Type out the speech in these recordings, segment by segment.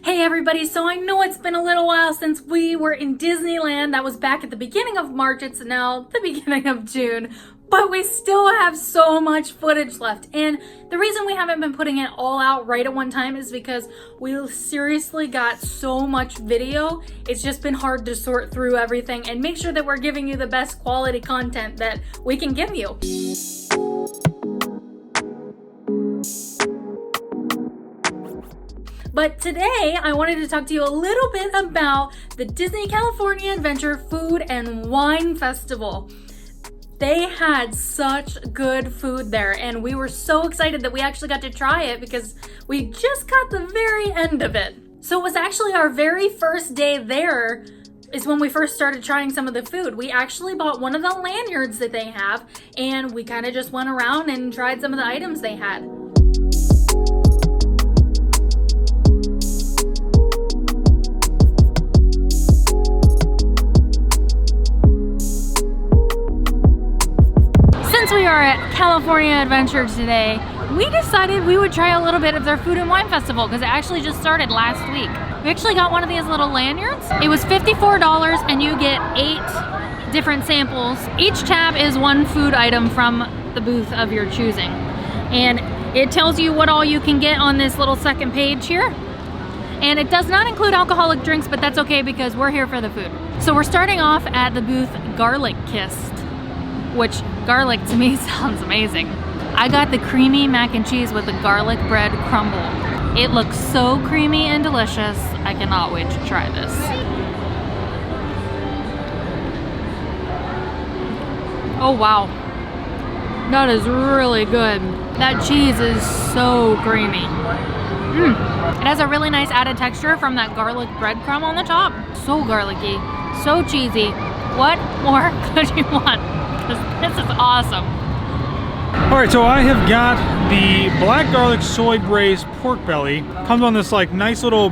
Hey everybody, so I know it's been a little while since we were in Disneyland. That was back at the beginning of March. It's now the beginning of June, but we still have so much footage left. And the reason we haven't been putting it all out right at one time is because we seriously got so much video. It's just been hard to sort through everything and make sure that we're giving you the best quality content that we can give you. But today, I wanted to talk to you a little bit about the Disney California Adventure Food and Wine Festival. They had such good food there, and we were so excited that we actually got to try it because we just caught the very end of it. So it was actually our very first day there is when we first started trying some of the food. We actually bought one of the lanyards that they have, and we kind of just went around and tried some of the items they had. Since we are at California Adventure today, we decided we would try a little bit of their Food and Wine Festival because it actually just started last week. We actually got one of these little lanyards. It was $54 and you get 8 different samples. Each tab is one food item from the booth of your choosing. And it tells you what all you can get on this little second page here. And it does not include alcoholic drinks, but that's okay because we're here for the food. So we're starting off at the booth Garlic Kissed, which garlic to me sounds amazing. I got the creamy mac and cheese with the garlic bread crumble. It looks so creamy and delicious. I cannot wait to try this. Oh wow, that is really good. That cheese is so creamy. It has a really nice added texture from that garlic breadcrumb on the top. So garlicky, so cheesy. What more could you want? This is awesome. All right, so I have got the black garlic soy braised pork belly. Comes on this like nice little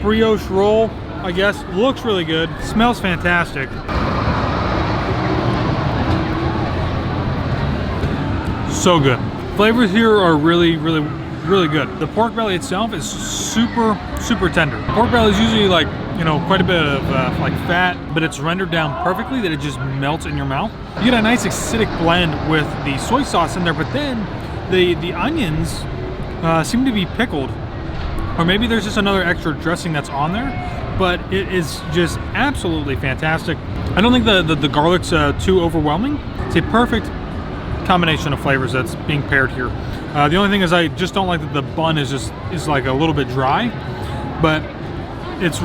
brioche roll, I guess. Looks really good. Smells fantastic. So good. Flavors here are really good. The pork belly itself is super tender. Pork belly is usually like, you know, quite a bit of like fat, but it's rendered down perfectly that it just melts in your mouth. You get a nice acidic blend with the soy sauce in there, but then the onions seem to be pickled, or maybe there's just another extra dressing that's on there, but it is just absolutely fantastic. I don't think the garlic's too overwhelming. It's a perfect combination of flavors that's being paired here. The only thing is I just don't like that the bun is like a little bit dry, but it's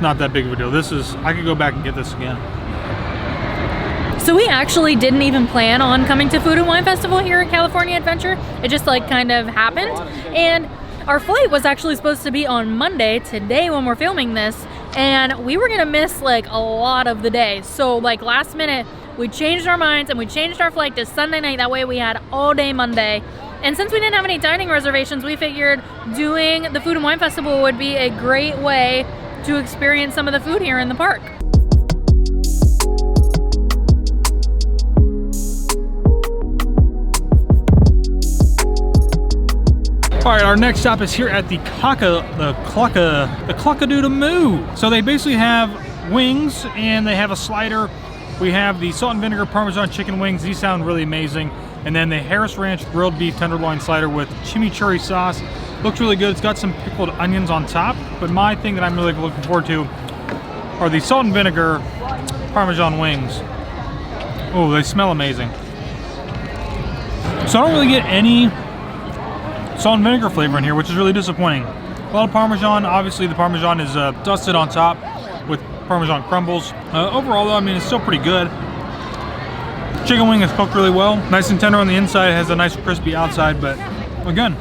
not that big of a deal. I could go back and get this again. So we actually didn't even plan on coming to Food and Wine Festival here at California Adventure. It just like kind of happened. And our flight was actually supposed to be on Monday, today when we're filming this, and we were gonna miss like a lot of the day. So like last minute, we changed our minds and we changed our flight to Sunday night. That way we had all day Monday. And since we didn't have any dining reservations, we figured doing the Food and Wine Festival would be a great way to experience some of the food here in the park. All right, our next stop is here at the Cluckadoodle-Moo. So they basically have wings and they have a slider. We have the salt and vinegar Parmesan chicken wings. These sound really amazing. And then the Harris Ranch grilled beef tenderloin slider with chimichurri sauce. Looks really good. It's got some pickled onions on top. But my thing that I'm really looking forward to are the salt and vinegar Parmesan wings. Oh, they smell amazing. So I don't really get any salt and vinegar flavor in here, which is really disappointing. A lot of Parmesan. Obviously the Parmesan is dusted on top with Parmesan crumbles. Overall though, I mean, it's still pretty good. Chicken wing is cooked really well. Nice and tender on the inside. It has a nice crispy outside, but again,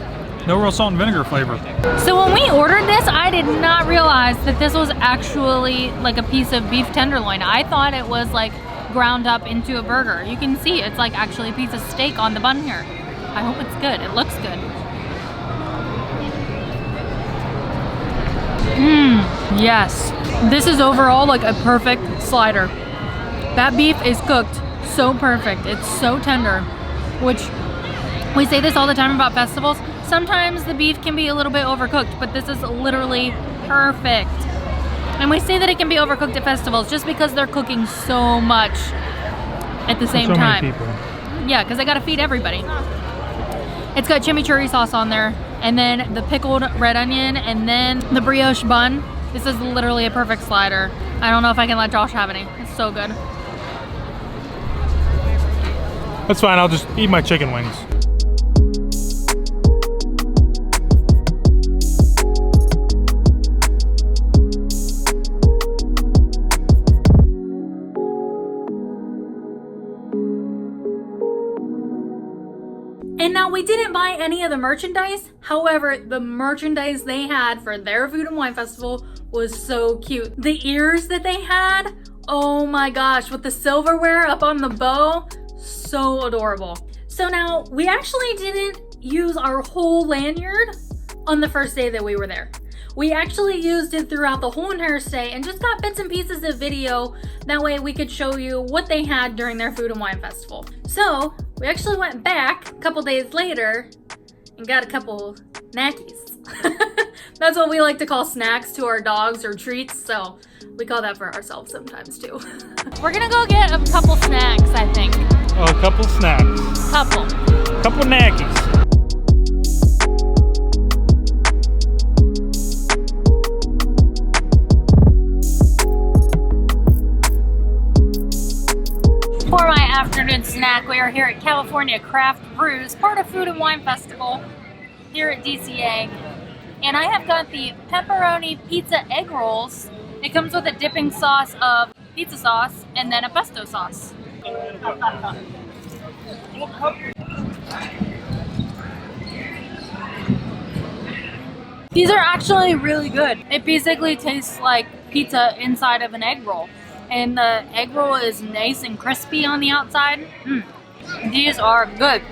no real salt and vinegar flavor. So when we ordered this, I did not realize that this was actually like a piece of beef tenderloin. I thought it was like ground up into a burger. You can see it's like actually a piece of steak on the bun here. I hope it's good. It looks good. Yes. This is overall like a perfect slider. That beef is cooked so perfect. It's so tender, which we say this all the time about festivals. Sometimes the beef can be a little bit overcooked, but this is literally perfect. And we say that it can be overcooked at festivals just because they're cooking so much at the same time. Many people. Yeah, because they got to feed everybody. It's got chimichurri sauce on there, and then the pickled red onion, and then the brioche bun. This is literally a perfect slider. I don't know if I can let Josh have any. It's so good. That's fine, I'll just eat my chicken wings. And now we didn't buy any of the merchandise. However, the merchandise they had for their Food and Wine Festival was so cute. The ears that they had, oh my gosh, with the silverware up on the bow, so adorable. So now we actually didn't use our whole lanyard on the first day that we were there. We actually used it throughout the whole entire stay and just got bits and pieces of video. That way we could show you what they had during their Food and Wine Festival. So we actually went back a couple days later and got a couple snackies. That's what we like to call snacks to our dogs, or treats. So we call that for ourselves sometimes too. We're gonna go get a couple snacks, I think. Oh, a couple snacks. Couple Knackies. For my afternoon snack, we are here at California Craft Brews, part of Food and Wine Festival here at DCA. And I have got the pepperoni pizza egg rolls. It comes with a dipping sauce of pizza sauce and then a pesto sauce. These are actually really good. It basically tastes like pizza inside of an egg roll. And the egg roll is nice and crispy on the outside. These are good.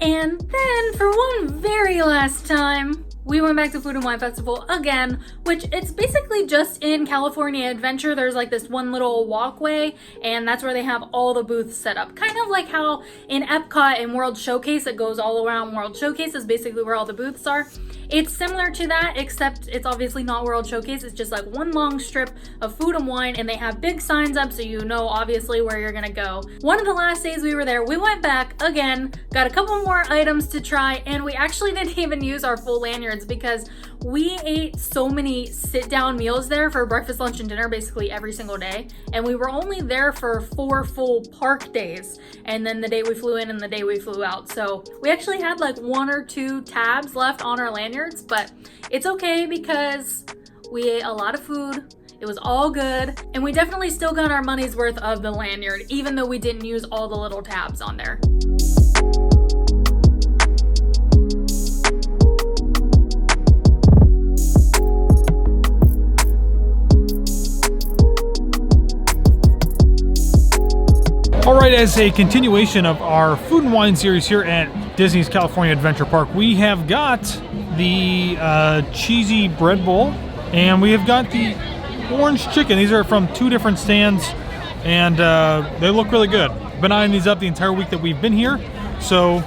And then for one very last time, we went back to Food and Wine Festival again, which it's basically just in California Adventure. There's like this one little walkway, and that's where they have all the booths set up. Kind of like how in Epcot and World Showcase, it goes all around World Showcase is basically where all the booths are. It's similar to that, except it's obviously not World Showcase. It's just like one long strip of food and wine, and they have big signs up so you know obviously where you're gonna go. One of the last days we were there, we went back again, got a couple more items to try, and we actually didn't even use our full lanyards because we ate so many sit-down meals there for breakfast, lunch, and dinner basically every single day, and we were only there for 4 full park days, and then the day we flew in and the day we flew out. So we actually had like 1 or 2 tabs left on our lanyards, but it's okay because we ate a lot of food. It was all good, and we definitely still got our money's worth of the lanyard, even though we didn't use all the little tabs on there. Alright, as a continuation of our food and wine series here at Disney's California Adventure Park, we have got the cheesy bread bowl, and we have got the orange chicken. These are from 2 different stands, and they look really good. Been eyeing these up the entire week that we've been here, so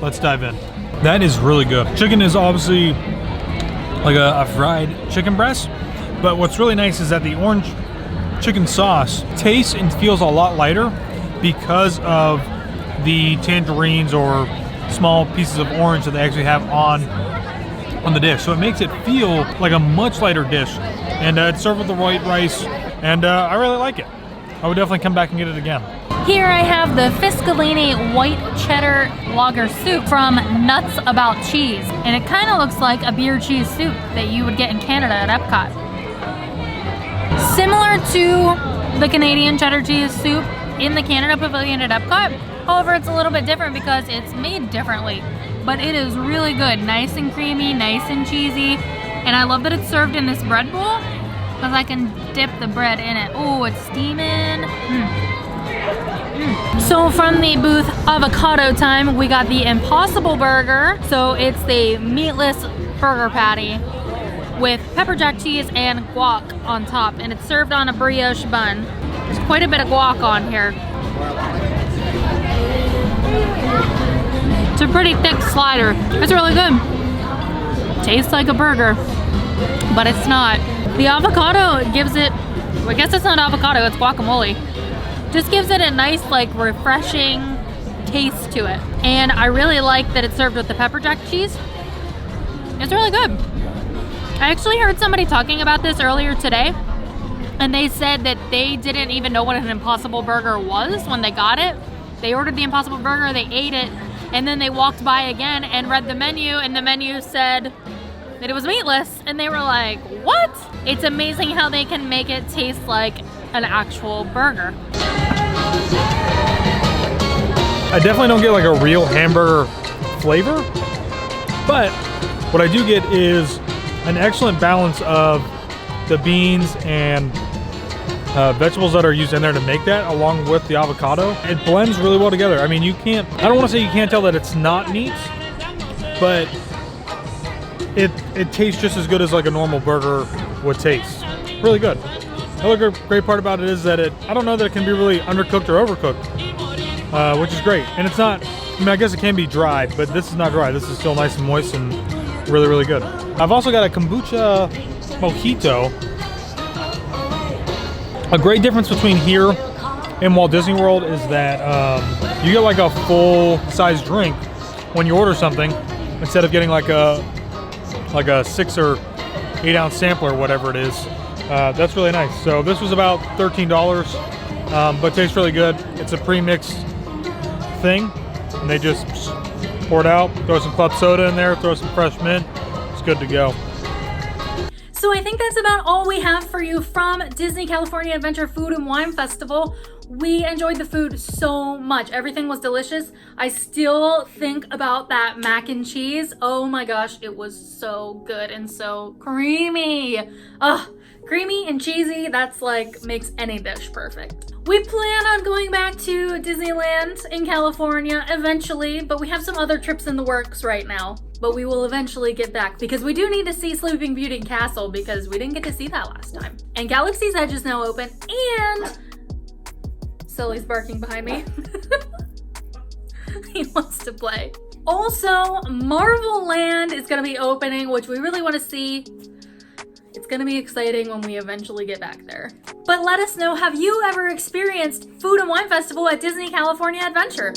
let's dive in. That is really good. Chicken is obviously like a fried chicken breast, but what's really nice is that the orange chicken sauce tastes and feels a lot lighter because of the tangerines or small pieces of orange that they actually have on the dish. So it makes it feel like a much lighter dish, and it's served with the white rice, and I really like it. I would definitely come back and get it again. Here I have the Fiscalini white cheddar lager soup from Nuts About Cheese, and it kind of looks like a beer cheese soup that you would get in Canada at Epcot. Similar to the Canadian cheddar cheese soup in the Canada Pavilion at Epcot. However, it's a little bit different because it's made differently, but it is really good. Nice and creamy, nice and cheesy, and I love that it's served in this bread bowl because I can dip the bread in it. Oh, it's steaming. So from the booth Avocado Time, we got the Impossible Burger. So it's the meatless burger patty with pepper jack cheese and guac on top, and it's served on a brioche bun. There's quite a bit of guac on here. It's a pretty thick slider. It's really good. Tastes like a burger. but it's not. The avocado gives it, I guess it's not avocado, it's guacamole. Just gives it a nice, like, refreshing taste to it. And I really like that it's served with the pepper jack cheese. It's really good. I actually heard somebody talking about this earlier today, and they said that they didn't even know what an Impossible Burger was when they got it. They ordered the Impossible Burger, they ate it, and then they walked by again and read the menu, and the menu said that it was meatless, and they were like, what? It's amazing how they can make it taste like an actual burger. I definitely don't get like a real hamburger flavor, but what I do get is an excellent balance of the beans and vegetables that are used in there to make that, along with the avocado. It blends really well together. I mean, you can't, I don't want to say you can't tell that it's not meat, but it tastes just as good as like a normal burger would taste. Really good. The other great part about it is that I don't know that it can be really undercooked or overcooked, which is great. And it's not, I mean, I guess it can be dry, but this is not dry. This is still nice and moist and really, really good. I've also got a kombucha mojito. A great difference between here and Walt Disney World is that you get like a full-size drink when you order something, instead of getting like a 6 or 8 ounce sampler or whatever it is. That's really nice. So this was about $13, but tastes really good. It's a pre-mixed thing, and they just pour it out, throw some club soda in there, throw some fresh mint. It's good to go. So I think that's about all we have for you from Disney California Adventure Food and Wine Festival. We enjoyed the food so much. Everything was delicious. I still think about that mac and cheese. Oh my gosh, it was so good and so creamy. Ugh, creamy and cheesy, that's like makes any dish perfect. We plan on going back to Disneyland in California eventually, but we have some other trips in the works right now. But we will eventually get back because we do need to see Sleeping Beauty Castle because we didn't get to see that last time. And Galaxy's Edge is now open, and Sully's barking behind me. He wants to play. Also, Marvel Land is gonna be opening, which we really wanna see. It's gonna be exciting when we eventually get back there. But let us know, have you ever experienced Food and Wine Festival at Disney California Adventure?